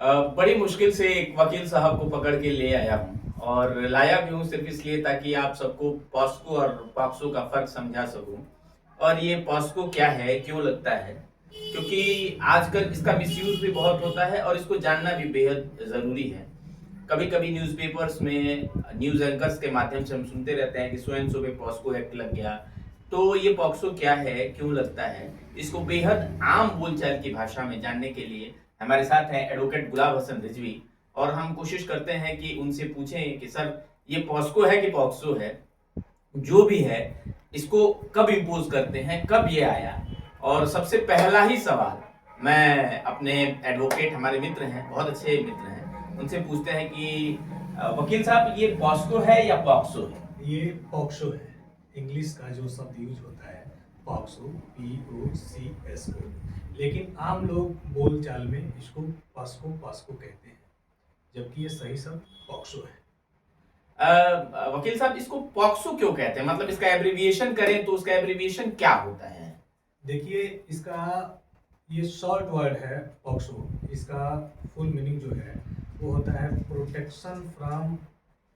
बड़ी मुश्किल से एक वकील साहब को पकड़ के ले आया हूँ और लाया भी हूँ सिर्फ इसलिए ताकि आप सबको पॉस्को और पॉक्सो का फर्क समझा सकूं। और ये पॉस्को क्या है, क्यों लगता है, क्योंकि आजकल इसका मिसयूज भी बहुत होता है और इसको जानना भी बेहद जरूरी है। कभी कभी न्यूज़पेपर्स में न्यूज़ एंकर्स के माध्यम से हम सुनते रहते हैं कि सो एंड सो पे पॉस्को एक्ट लग गया। तो ये पॉक्सो क्या है, क्यों लगता है, इसको बेहद आम बोलचाल की भाषा में जानने के लिए हमारे साथ हैं एडवोकेट गुलाब हसन रिजवी। और हम कोशिश करते हैं कि उनसे पूछें कि सर, ये पॉस्को है कि पॉक्सो है, जो भी है, इसको कब इम्पोज करते हैं, कब ये आया। और सबसे पहला ही सवाल मैं अपने एडवोकेट, हमारे मित्र हैं, बहुत अच्छे मित्र हैं, उनसे पूछते हैं कि वकील साहब, ये पॉस्को है या पॉक्सो है? ये पॉक्सो है। इंग्लिश का जो शब्द यूज होता है पॉक्सो, POCSO, लेकिन आम लोग बोलचाल में इसको पॉस्को पॉस्को कहते हैं, जबकि ये सही शब्द पॉक्सो है। वकील साहब, इसको पॉक्सो क्यों कहते हैं? मतलब इसका एब्रिविएशन करें तो उसका एब्रिविएशन क्या होता है? देखिए, इसका ये शॉर्ट वर्ड है पॉक्सो। इसका फुल मीनिंग जो है वो होता है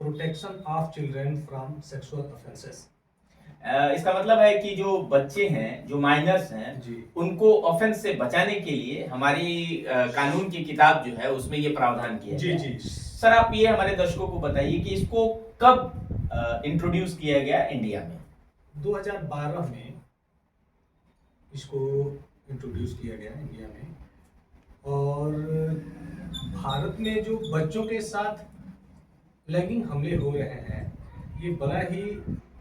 protection of children from sexual offences. इसका मतलब है कि जो बच्चे हैं, जो माइनर्स हैं, जी उनको ऑफेंस से बचाने के लिए हमारी कानून की किताब जो है उसमें ये प्रावधान किया जी गया जी है। सर, आप ये हमारे दर्शकों को बताइए कि इसको कब इंट्रोड्यूस किया गया इंडिया में? 2012 में इसको इंट्रोड्यूस किया गया इंडिया में। और भारत में जो बच्चों के साथ लैंगिक हमले हो रहे हैं, ये बड़ा ही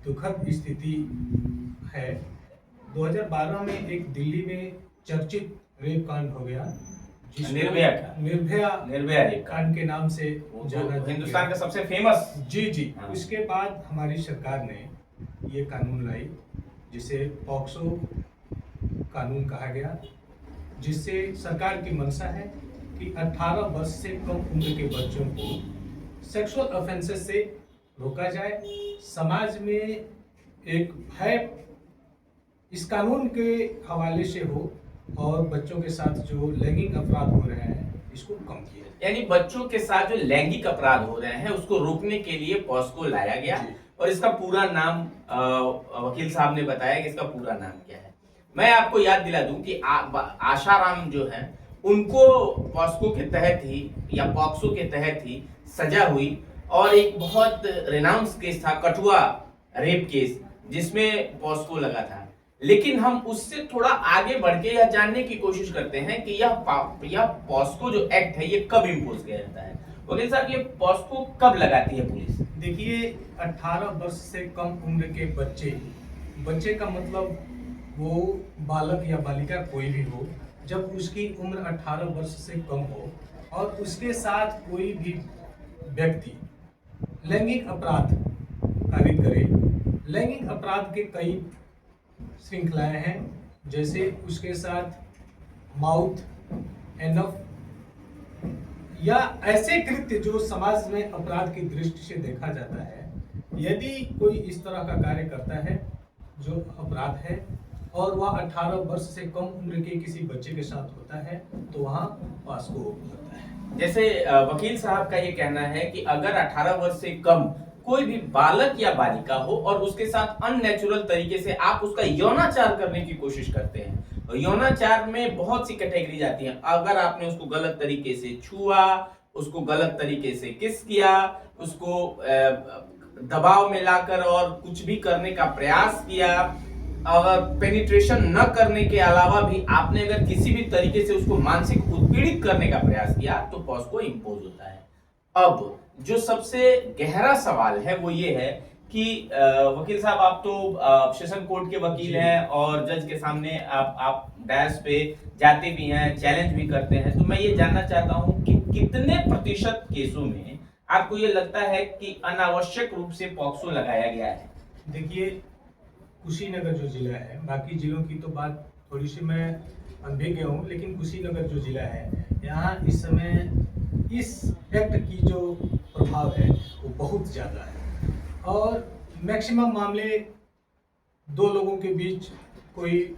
दुखद स्थिति है। 2012 में एक दिल्ली में चर्चित रेप कांड हो गया, जिसको निर्भया का निर्भया रेप कांड के नाम से जाना हिंदुस्तान का सबसे फेमस। जी जी। हाँ। उसके बाद हमारी सरकार ने ये कानून लाई, जिसे पॉक्सो कानून कहा गया, जिससे सरकार की मंशा है कि 18 वर्ष से कम उम्र के बच्चों को सेक्सुअल ऑफेंसेस से रोका जाए। समाज में एक भय इस कानून के हवाले से हो और बच्चों के साथ जो लैंगिक अपराध हो रहे हैं इसको कम किया जाए। यानी बच्चों के साथ जो लैंगिक अपराध हो रहे हैं उसको रोकने के लिए पॉस्को लाया गया। जी। और इसका पूरा नाम वकील साहब ने बताया कि इसका पूरा नाम क्या है। मैं आपको याद दिला दूं कि आशाराम जो है, उनको पॉस्को के तहत ही या पॉक्सो के तहत ही सजा हुई। और एक बहुत रेनाउंस केस था, कठुआ रेप केस, जिसमें पॉस्को लगा था। लेकिन हम उससे थोड़ा आगे बढ़ के यह जानने की कोशिश करते हैं कि यह पॉस्को जो एक्ट है ये कब इम्पोज किया जाता है। वकील साहब, ये पॉस्को कब लगाती है पुलिस? देखिए, 18 वर्ष से कम उम्र के बच्चे का मतलब वो बालक या बालिका कोई भी हो, जब उसकी उम्र 18 वर्ष से कम हो और उसके साथ कोई भी व्यक्ति लैंगिक अपराध कारित करे। लैंगिक अपराध के कई श्रृंखलाएं हैं, जैसे उसके साथ माउथ, एनफ या ऐसे कृत्य जो समाज में अपराध की दृष्टि से देखा जाता है। यदि कोई इस तरह का कार्य करता है जो अपराध है और वह 18 वर्ष से कम उम्र के किसी बच्चे के साथ होता है, तो वहाँ पॉस्को होता है। जैसे वकील साहब का ये कहना है कि अगर 18 वर्ष से कम कोई भी बालक या बालिका हो और उसके साथ अननेचुरल तरीके से आप उसका यौनाचार करने की कोशिश करते हैं, और यौनाचार में बहुत सी कैटेगरी आती हैं। अगर आपने उसको गलत तरीके से छुआ, उसको गलत तरीके से किस किया, उसको दबाव में लाकर और कुछ भी करने का प्रयास किया, और पेनिट्रेशन न करने के अलावा भी आपने अगर किसी भी तरीके से उसको मानसिक उत्पीड़ित करने का प्रयास किया, तो पॉस्को इंपोज होता है। अब जो सबसे गहरा सवाल है वो ये है कि वकील साहब, आप तो सेशन कोर्ट के वकील हैं और जज के सामने आप डैश पे जाते भी हैं, चैलेंज भी करते हैं। तो मैं ये जानना चाहता हूं कि कितने प्रतिशत केसों में आपको ये लगता है कि अनावश्यक रूप से पॉक्सो लगाया गया है? देखिए, कुशीनगर जो जिला है, बाकी जिलों की तो बात थोड़ी सी मैं अनभिज्ञ हूँ, लेकिन कुशीनगर जो जिला है, यहाँ इस समय इस एक्ट की जो प्रभाव है वो बहुत ज़्यादा है। और मैक्सिमम मामले दो लोगों के बीच कोई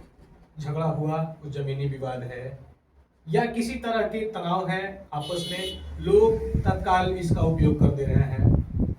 झगड़ा हुआ, कुछ ज़मीनी विवाद है, या किसी तरह के तनाव है आपस में, लोग तत्काल इसका उपयोग कर दे रहे हैं।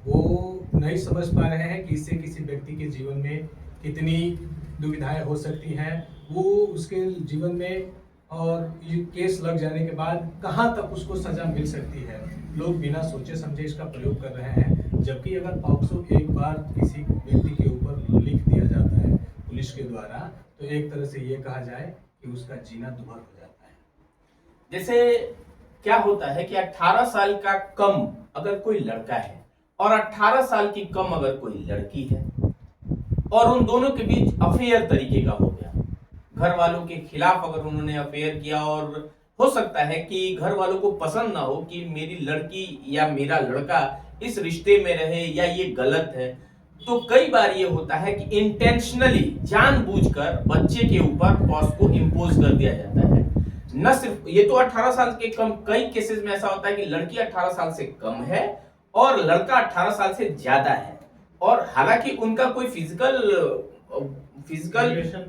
वो नहीं समझ पा रहे हैं कि इससे किसी व्यक्ति के जीवन में कितनी दुविधाएं हो सकती हैं, वो उसके जीवन में और ये केस लग जाने के बाद कहाँ तक उसको सजा मिल सकती है। लोग बिना सोचे समझे इसका प्रयोग कर रहे हैं, जबकि अगर पॉक्सो एक बार किसी व्यक्ति के ऊपर लिख दिया जाता है पुलिस के द्वारा, तो एक तरह से ये कहा जाए कि उसका जीना दुभर हो जाता है। जैसे क्या होता है कि 18 साल का कम अगर कोई लड़का है और 18 साल की कम अगर कोई लड़की है और उन दोनों के बीच अफेयर तरीके का हो गया, घर वालों के खिलाफ अगर उन्होंने अफेयर किया, और हो सकता है कि घर वालों को पसंद ना हो कि मेरी लड़की या मेरा लड़का इस रिश्ते में रहे या ये गलत है, तो कई बार ये होता है कि इंटेंशनली जानबूझकर बच्चे के ऊपर पॉस को इम्पोज कर दिया जाता है। न सिर्फ ये तो 18 साल के कम, कई केसेस में ऐसा होता है कि लड़की 18 साल से कम है और लड़का 18 साल से ज्यादा है, और हालांकि उनका कोई फिजिकल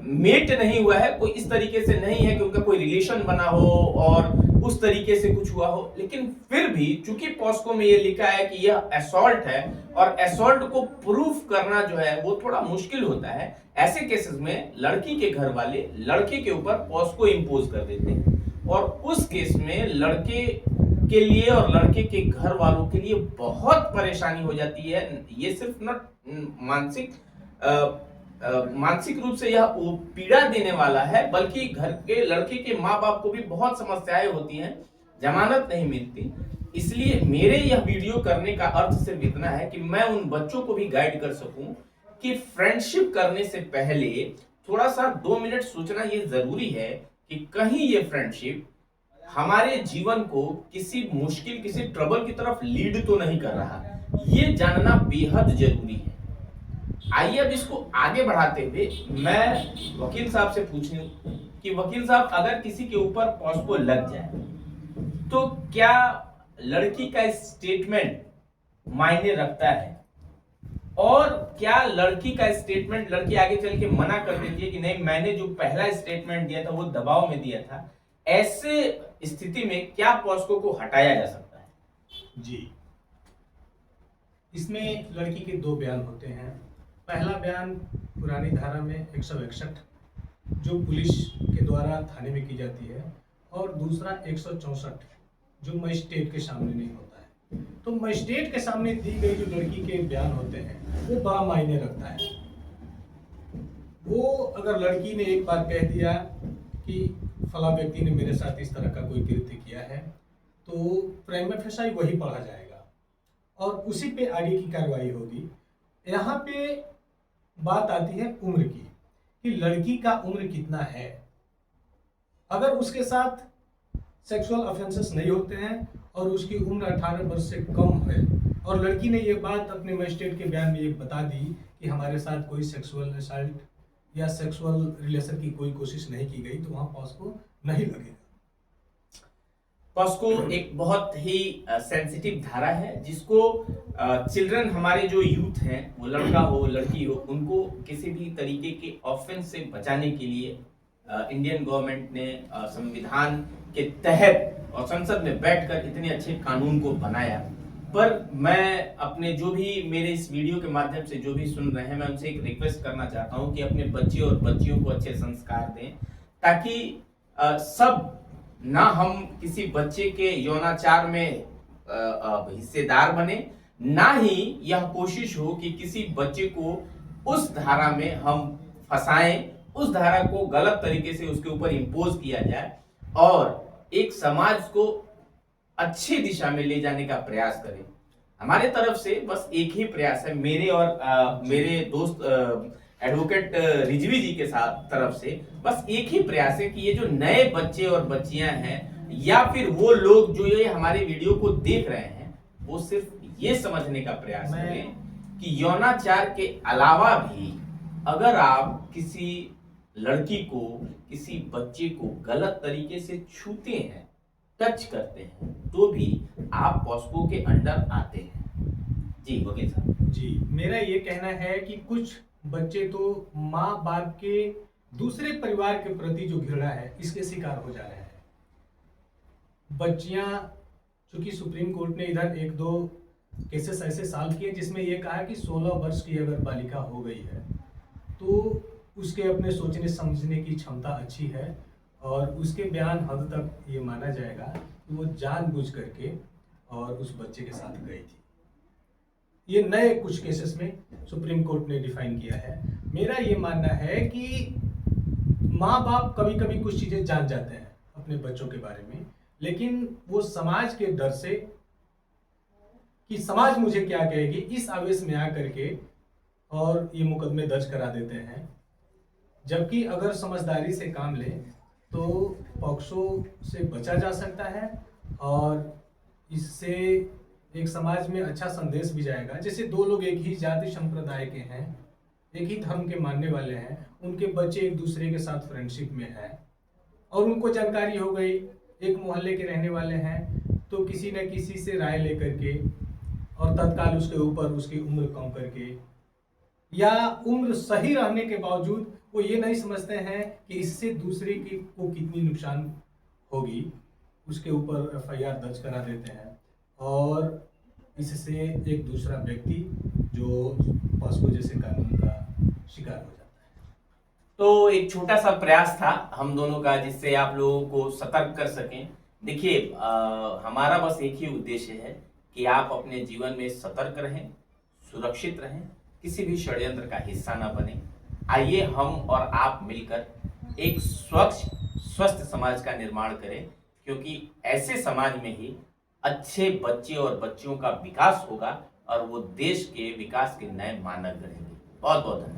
मेट नहीं हुआ है, कोई इस तरीके से नहीं है कि उनका कोई रिलेशन बना हो और उस तरीके से कुछ हुआ हो, लेकिन फिर भी चूंकि पॉस्को में ये लिखा है कि यह असॉल्ट है और असॉल्ट को प्रूफ करना जो है वो थोड़ा मुश्किल होता है, ऐसे केसेस में लड़की के घर वाले लड़के के ऊपर पॉस्को इंपोज कर देते हैं, और उस केस में लड़के के लिए और लड़के के घर वालों के लिए बहुत परेशानी हो जाती है। ये सिर्फ न मानसिक रूप से यह पीड़ा देने वाला है, बल्कि घर के लड़के के माँ बाप को भी बहुत समस्याएं होती हैं, जमानत नहीं मिलती। इसलिए मेरे यह वीडियो करने का अर्थ सिर्फ इतना है कि मैं उन बच्चों को भी गाइड कर सकूं कि फ्रेंडशिप करने से पहले थोड़ा सा 2 मिनट सोचना ये जरूरी है कि कहीं ये फ्रेंडशिप हमारे जीवन को किसी मुश्किल, किसी ट्रबल की तरफ लीड तो नहीं कर रहा। ये जानना बेहद जरूरी है। आइए अब इसको आगे बढ़ाते हुए मैं वकील साहब से पूछूं कि वकील साहब, अगर किसी के ऊपर पॉस्को लग जाए तो क्या लड़की का स्टेटमेंट मायने रखता है, और क्या लड़की का स्टेटमेंट लड़की आगे चल के मना कर देती है कि नहीं, मैंने जो पहला स्टेटमेंट दिया था वो दबाव में दिया था, ऐसे स्थिति में क्या पॉस्को को हटाया जा सकता है? जी, इसमें लड़की के 2 बयान होते हैं। पहला बयान पुरानी धारा में 161 जो पुलिस के द्वारा थाने में की जाती है, और दूसरा 164 जो मजिस्ट्रेट के सामने नहीं होता है। तो मजिस्ट्रेट के सामने दी गई जो लड़की के बयान होते हैं वो बड़ा मायने रखता है। वो अगर लड़की ने एक बार कह दिया कि फला व्यक्ति ने मेरे साथ इस तरह का कोई कृत्य किया है, तो प्राइमा फेसाई वही पढ़ा जाएगा और उसी पे आगे की कार्रवाई होगी। यहाँ पे बात आती है उम्र की, कि लड़की का उम्र कितना है। अगर उसके साथ सेक्सुअल ऑफेंसेस नहीं होते हैं और उसकी उम्र 18 वर्ष से कम है, और लड़की ने ये बात अपने मजिस्ट्रेट के बयान में ये बता दी कि हमारे साथ कोई सेक्सुअल असल्ट या सेक्सुअल रिलेशन की कोई कोशिश नहीं की गई, तो वहां पॉस्को नहीं लगेगा। पॉस्को एक बहुत ही सेंसिटिव धारा है, जिसको चिल्ड्रन, हमारे जो यूथ हैं, वो लड़का हो लड़की हो, उनको किसी भी तरीके के ऑफेंस से बचाने के लिए इंडियन गवर्नमेंट ने संविधान के तहत और संसद में बैठकर इतने अच्छे कानून को बनाया। पर मैं अपने जो भी मेरे इस वीडियो के माध्यम से जो भी सुन रहे हैं, मैं उनसे एक रिक्वेस्ट करना चाहता हूं कि अपने बच्चे और बच्चियों को अच्छे संस्कार दें, ताकि सब ना हम किसी बच्चे के यौनाचार में हिस्सेदार बने, ना ही यह कोशिश हो कि किसी बच्चे को उस धारा में हम फंसाएं, उस धारा को गलत तरीके से उसके ऊपर इम्पोज किया जाए, और एक समाज को अच्छी दिशा में ले जाने का प्रयास करें। हमारे तरफ से बस एक ही प्रयास है, मेरे और मेरे दोस्त एडवोकेट रिजवी जी के साथ तरफ से बस एक ही प्रयास है कि ये जो नए बच्चे और बच्चियां हैं, या फिर वो लोग जो ये हमारे वीडियो को देख रहे हैं, वो सिर्फ ये समझने का प्रयास करें कि यौनाचार के अलावा भी अगर आप किसी लड़की को, किसी बच्चे को गलत तरीके से छूते हैं, टच करते हैं, तो भी आप पॉस्को के अंडर आते हैं। जी वकील साहब। जी, मेरा ये कहना है कि कुछ बच्चे तो माँ बाप के दूसरे परिवार के प्रति जो घृणा है, इसके शिकार हो जा रहे हैं। बच्चियां, चूंकि सुप्रीम कोर्ट ने इधर एक दो केसेस ऐसे सॉल्व किए जिसमें ये कहा कि 16 वर्ष की अगर बालिका हो गई है तो उसके अपने सोचने समझने की क्षमता अच्छी है और उसके बयान हद तक ये माना जाएगा कि वो जानबूझ करके और उस बच्चे के साथ गई थी। ये नए कुछ केसेस में सुप्रीम कोर्ट ने डिफाइन किया है। मेरा ये मानना है कि माँ बाप कभी कभी कुछ चीजें जान जाते हैं अपने बच्चों के बारे में, लेकिन वो समाज के डर से कि समाज मुझे क्या कहेगी, इस आवेश में आकर के और ये मुकदमे दर्ज करा देते हैं। जबकि अगर समझदारी से काम ले तो पॉक्सो से बचा जा सकता है और इससे एक समाज में अच्छा संदेश भी जाएगा। जैसे दो लोग एक ही जाति संप्रदाय के हैं, एक ही धर्म के मानने वाले हैं, उनके बच्चे एक दूसरे के साथ फ्रेंडशिप में हैं और उनको जानकारी हो गई, एक मोहल्ले के रहने वाले हैं, तो किसी न किसी से राय लेकर के और तत्काल उसके ऊपर उसकी उम्र कम करके या उम्र सही रहने के बावजूद वो ये नहीं समझते हैं कि इससे दूसरे की को कितनी नुकसान होगी, उसके ऊपर एफआईआर दर्ज करा देते हैं और इससे एक दूसरा व्यक्ति जो पॉस्को जैसे कानून का शिकार हो जाता है। तो एक छोटा सा प्रयास था हम दोनों का जिससे आप लोगों को सतर्क कर सकें। देखिए, हमारा बस एक ही उद्देश्य है कि आप अपने जीवन में सतर्क रहें, सुरक्षित रहें, किसी भी षड्यंत्र का हिस्सा ना बने। आइए हम और आप मिलकर एक स्वच्छ स्वस्थ समाज का निर्माण करें, क्योंकि ऐसे समाज में ही अच्छे बच्चे और बच्चियों का विकास होगा और वो देश के विकास के नए मानक बनेंगे। बहुत बहुत धन्यवाद।